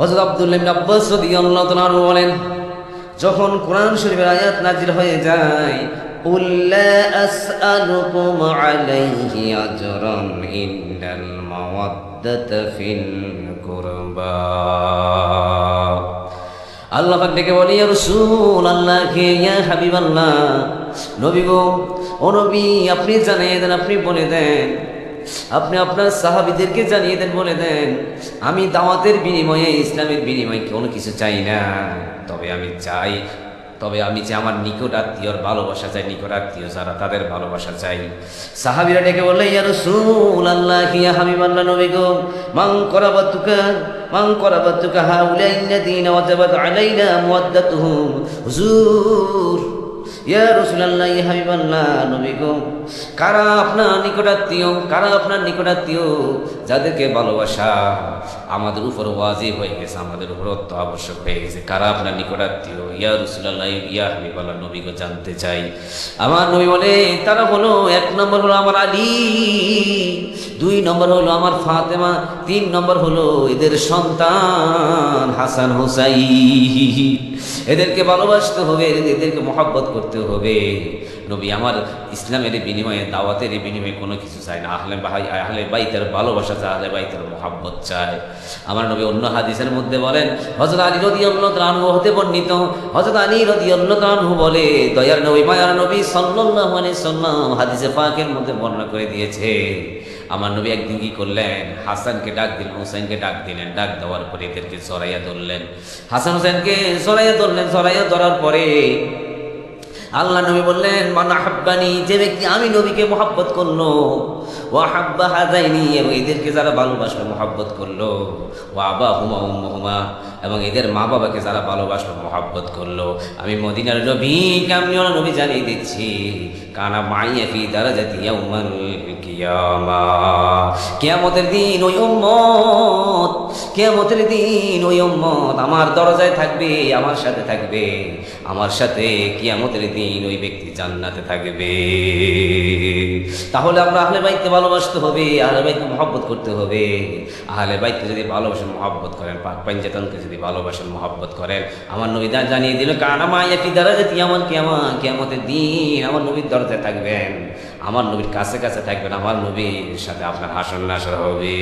হযরত আব্দুল্লাহ ইবনে আব্বাস রাদিয়াল্লাহু তাআলা আনহু বলেন, যখন কোরআন শরীফের আয়াত নাজিল হয়ে যায়, কুল লা আসআলুকুম আলাইহি আজরান ইন্নাল মাওয়াদ্দাতা ফিল কুরবা। আল্লাহ পাক ডেকে বলে, ইয়া রাসূল আল্লাহকে, ইয়া হাবিবাল্লাহ, নবী গো, ও নবী, আপনি জানিয়ে দেন, আপনি বলে দেন, আপনি আপনার সাহাবীদেরকে জানিয়ে দেন, বলে দেন, আমি দাওয়াতের বিনিময়ে, ইসলামের বিনিময়ে কোনো কিছু চাই না, তবে আমি চাই আমার নিকট আত্মীয়র ভালোবাসা চাই, নিকট আত্মীয় যারা তাদের ভালোবাসা চাই। সাহাবীরা ডেকে বললে, ইয়া রাসূলুল্লাহ, ইয়া হাবিবাল্লাহ, নবী গো, মান করাবাতুকা হাউলাইল্লাযীনা ওয়াজাবাত আলাইনা মুওয়াদ্দাতুহুম। হুজুর, ইয়া রাসূলুল্লাহ, ইয়া হাবিবাল্লাহ, নবী গো, কারা আপনার নিকটাত্মীয় যাদেরকে ভালোবাসা আমাদের উপর ওয়াজিব হয়ে গেছে, আমাদের উপর তো আবশ্যক হয়ে গেছে, কারা আপনার নিকটাত্মীয়? ইয়া রাসূলুল্লাহ, ইয়া হাবিবাল্লাহ, নবী গো, জানতে চাই। আমার নবী বলে, তারা হলো, 1 নম্বর হলো আমার আলী, 2 নম্বর হলো আমার ফাতেমা, 3 নম্বর হলো এদের সন্তান হাসান হুসাইন। এদেরকে ভালোবাসতে হবে, এদেরকে মহব্বত করতে হবে। নবী আমার ইসলামের বিনিময়ে, দাওয়াতের বিনিময়ে কোনো কিছু চায় না, আহলে বাইতের ভালোবাসা চায়, আহলে বাইতের মহব্বত চায়। আমার নবী অন্য হাদিসের মধ্যে বলেন, হযরত আলী রাদিয়াল্লাহু তাআলা আনহু হতে বর্ণিত, হযরত আলী রাদিয়াল্লাহু তাআলা আনহু বলে, দয়ার নবী, মায়ার নবী সাল্লাল্লাহু আলাইহি সাল্লাম হাদিসে পাকের মধ্যে বর্ণনা করে দিয়েছে, আমার নবী একদিন কি করলেন, হাসানকে ডাক দিলেন, হুসাইনকে ডাক দিলেন, ডাক দেওয়ার পরে এদেরকে জড়াইয়া ধরলেন, হাসান হুসাইনকে জড়াইয়া ধরার পরে আল্লাহ নবী বললেন, মান আহাব্বানি, যে ব্যক্তি আমি নবীকে মহব্বত করলো, ওয়া হাব্বা হাযাইনি, এবং এদেরকে যারা ভালোবাসলো, মহব্বত করলো, ওয়া আবাহুমা উম্মুহুমা, এবং এদের মা বাবাকে যারা ভালোবাসলো, মহব্বত করলো, আমি মদিনার নবী, কামিয়ার নবী জানিয়ে দিচ্ছি, কানা মাইয়া ফি দারাজাতি ইয়াউমাল কিয়ামাহ, কিয়ামতের দিন ওই উম্মত আমার দরজায় থাকবে, আমার সাথে থাকবে, আমার সাথে কিয়ামতের দিন ওই ব্যক্তি জান্নাতে থাকবে। তাহলে আমরা আহলে বাইতকে ভালোবাসতে হবে, আহলে বাইতকে মহব্বত করতে হবে। আহলে বাইতকে যদি ভালোবাসেন, মহব্বত করেন, পাক পাঞ্জাতনকে যদি ভালোবাসেন, মহব্বত করেন, আমার নবী জানিয়ে দিল, কানা মাইয়া ফি দারাজাতি ইয়াউমাল কিয়ামাহ, কিয়ামতের দিন আমার নবীর দরজায় থাকবেন, আমার নবীর কাছে কাছে থাকবেন, আমার নবীর সাথে আপনার হাসর নাসর হবে।